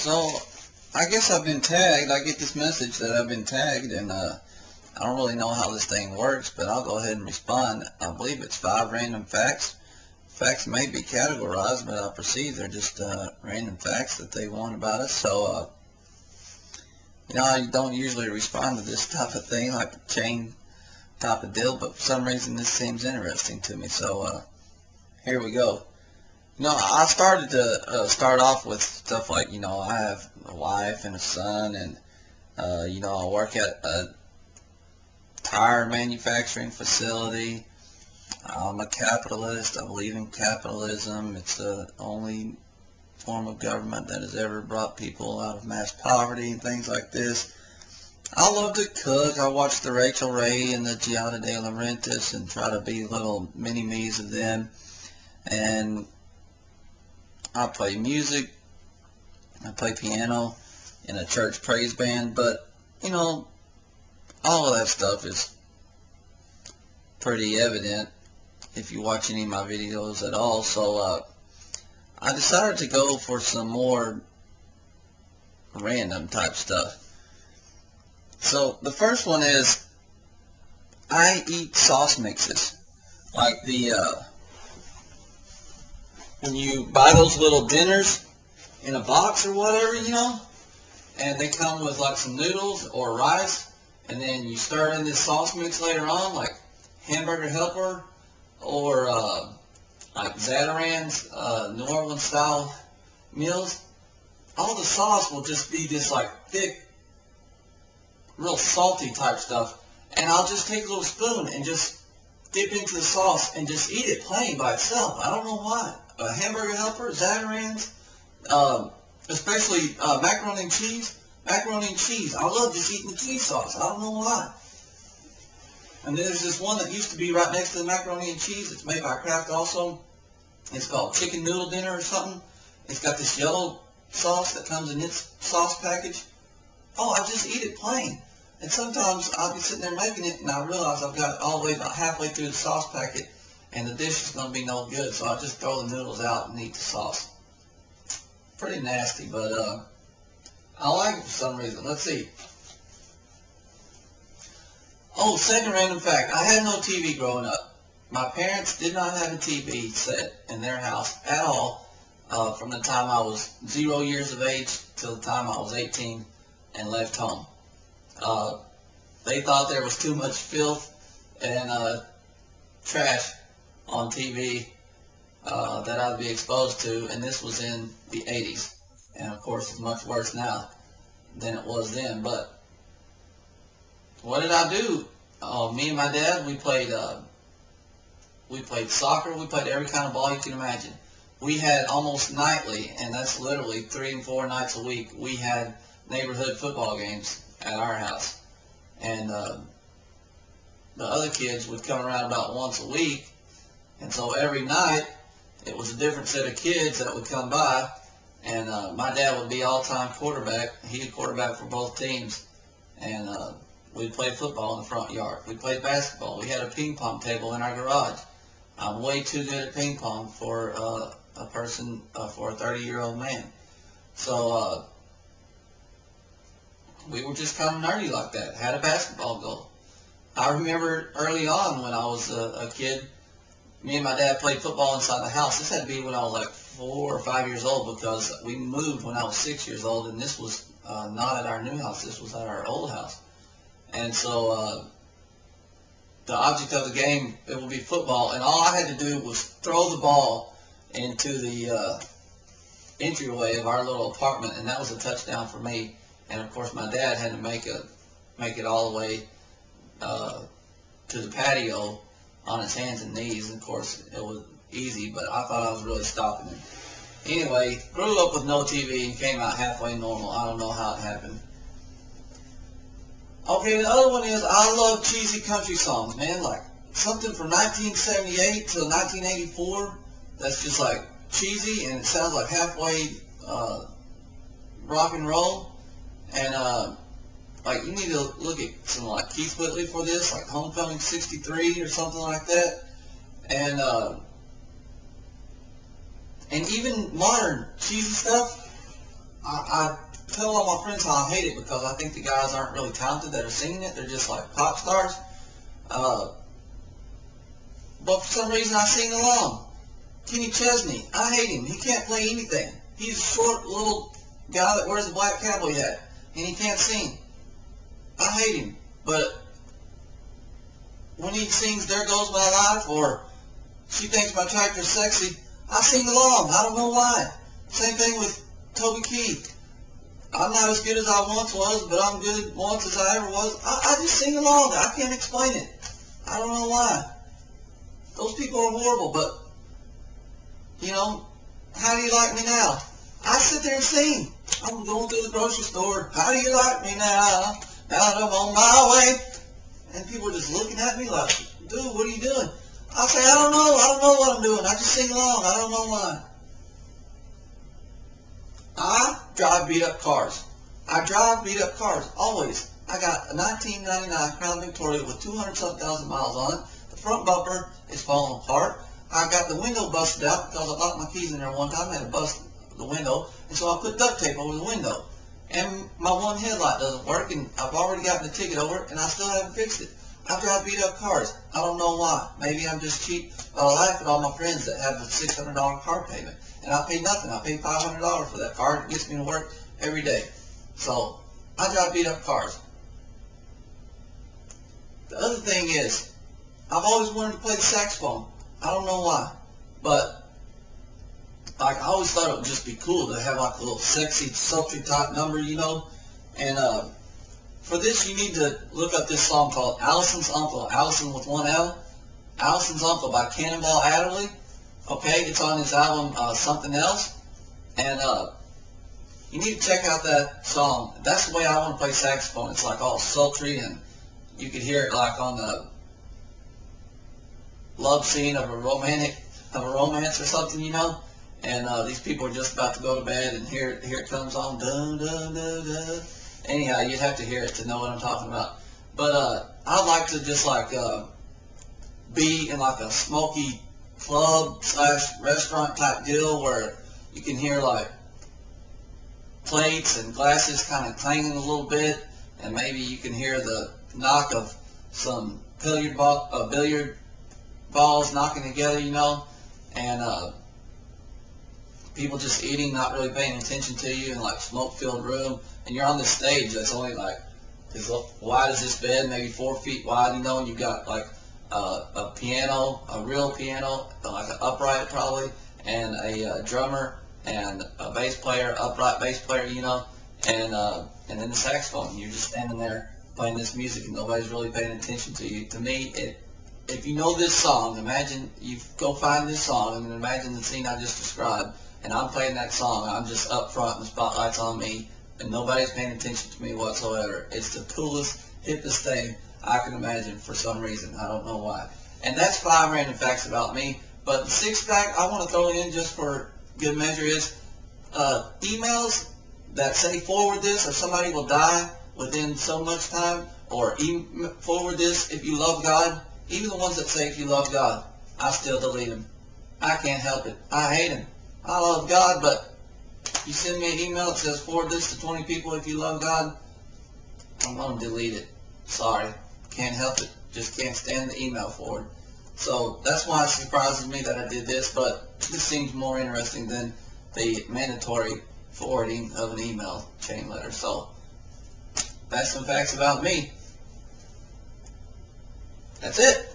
So, I guess I've been tagged. I get this message that I've been tagged, and I don't really know how this thing works, but I'll go ahead and respond. I believe it's 5 random facts. Facts may be categorized, but I perceive they're just random facts that they want about us. So, I don't usually respond to this type of thing, like a chain type of deal, but for some reason this seems interesting to me. So, here we go. I started to start off with stuff like, I have a wife and a son, and, I work at a tire manufacturing facility. I'm a capitalist. I believe in capitalism. It's the only form of government that has ever brought people out of mass poverty and things like this. I love to cook. I watch the Rachel Ray and the Giada De Laurentiis and try to be little mini-me's of them. And I play music. I play piano in a church praise band. But, all of that stuff is pretty evident if you watch any of my videos at all. So I decided to go for some more random type stuff. So the first one is I eat sauce mixes. Like when you buy those little dinners in a box or whatever, and they come with like some noodles or rice, and then you stir in this sauce mix later on, like Hamburger Helper or like Zatarain's New Orleans style meals. All the sauce will just be this like thick, real salty type stuff, and I'll just take a little spoon and just dip into the sauce and just eat it plain by itself. I don't know why. A Hamburger Helper, Zatarain's, especially macaroni and cheese. Macaroni and cheese. I love just eating the cheese sauce. I don't know why. And then there's this one that used to be right next to the macaroni and cheese. It's made by Kraft also. It's called Chicken Noodle Dinner or something. It's got this yellow sauce that comes in its sauce package. Oh, I just eat it plain. And sometimes I'll be sitting there making it, and I realize I've got it all the way about halfway through the sauce packet, and the dish is going to be no good, so I just throw the noodles out and eat the sauce. Pretty nasty, but I like it for some reason. Let's see. Oh, second random fact. I had no TV growing up. My parents did not have a TV set in their house at all from the time I was 0 years of age till the time I was 18 and left home. They thought there was too much filth and trash on TV that I'd be exposed to, and this was in the 80s. And of course, it's much worse now than it was then. But what did I do? Me and my dad, we played soccer. We played every kind of ball you can imagine. We had almost nightly, and that's literally 3 and 4 nights a week, we had neighborhood football games at our house. And the other kids would come around about once a week, and so every night it was a different set of kids that would come by, and my dad would be all-time quarterback. He'd quarterback for both teams, and we'd play football in the front yard. We played basketball. We had a ping pong table in our garage. I'm way too good at ping pong for a person, for a 30-year-old man. So we were just kind of nerdy like that. Had a basketball goal. I remember early on when I was a kid, me and my dad played football inside the house. This had to be when I was like 4 or 5 years old, because we moved when I was 6 years old, and this was not at our new house. This was at our old house. And so the object of the game, it would be football, and all I had to do was throw the ball into the entryway of our little apartment, and that was a touchdown for me. And of course, my dad had to make it all the way to the patio on his hands and knees. And of course, it was easy, but I thought I was really stopping him. Anyway, grew up with no TV and came out halfway normal. I don't know how it happened. Okay, the other one is I love cheesy country songs, man. Like something from 1978 to 1984 that's just like cheesy and it sounds like halfway rock and roll. And like you need to look at some like Keith Whitley for this, like Homecoming '63 or something like that. And even modern cheesy stuff. I tell all my friends how I hate it because I think the guys aren't really talented that are singing it. They're just like pop stars. But for some reason I sing along. Kenny Chesney, I hate him. He can't play anything. He's a short little guy that wears a black cowboy hat, and he can't sing. I hate him. But when he sings There Goes My Life or She Thinks My Tractor's Sexy, I sing along. I don't know why. Same thing with Toby Keith. I'm not as good as I once was, but I'm good once as I ever was. I just sing along. I can't explain it. I don't know why. Those people are horrible, but, you know, how do you like me now? I sit there and sing. I'm going to the grocery store. How do you like me now? Now that I'm on my way. And people are just looking at me like, dude, what are you doing? I say, I don't know. I don't know what I'm doing. I just sing along. I don't know why. I drive beat-up cars. I drive beat-up cars, always. I got a 1999 Crown Victoria with 200-something thousand miles on it. The front bumper is falling apart. I got the window busted out because I locked my keys in there one time. I had to bust the window, and so I put duct tape over the window. And my one headlight doesn't work, and I've already gotten the ticket over it, and I still haven't fixed it. I drive beat-up cars. I don't know why. Maybe I'm just cheap, but I laugh at all my friends that have a $600 car payment. And I pay nothing. I pay $500 for that car. It gets me to work every day. So, I drive beat-up cars. The other thing is, I've always wanted to play the saxophone. I don't know why. But, like, I always thought it would just be cool to have, like, a little sexy, sultry type number, you know? And, for this, you need to look up this song called Allison's Uncle. Allison with one L. Allison's Uncle by Cannonball Adderley. Okay, it's on his album, Something Else. And, you need to check out that song. That's the way I want to play saxophone. It's like all sultry, and you could hear it like on the love scene of a romance or something, you know. And these people are just about to go to bed, and here it comes on. Dun, dun, dun, dun. Anyhow, you'd have to hear it to know what I'm talking about. But I'd like to just like be in like a smoky club / restaurant type deal where you can hear like plates and glasses kind of clanging a little bit, and maybe you can hear the knock of some billiard balls knocking together, you know, and people just eating, not really paying attention to you in like smoke-filled room, and you're on this stage that's only like as wide as this bed, maybe 4 feet wide, you know, and you've got like a piano, a real piano, like an upright probably, and a drummer and a bass player, upright bass player, you know, and then the saxophone. You're just standing there playing this music and nobody's really paying attention to you. To me, if you know this song, imagine you go find this song and imagine the scene I just described, and I'm playing that song. I'm just up front and the spotlight's on me, and nobody's paying attention to me whatsoever. It's the coolest, hippest thing I can imagine for some reason. I don't know why. And that's 5 random facts about me. But the 6th fact I want to throw in just for good measure is emails that say forward this or somebody will die within so much time, or forward this if you love God. Even the ones that say if you love God, I still delete them. I can't help it. I hate them. I love God, but you send me an email that says forward this to 20 people if you love God, I'm going to delete it. Sorry. Can't help it. Just can't stand the email forward. So that's why it surprises me that I did this, but this seems more interesting than the mandatory forwarding of an email chain letter. So that's some facts about me. That's it.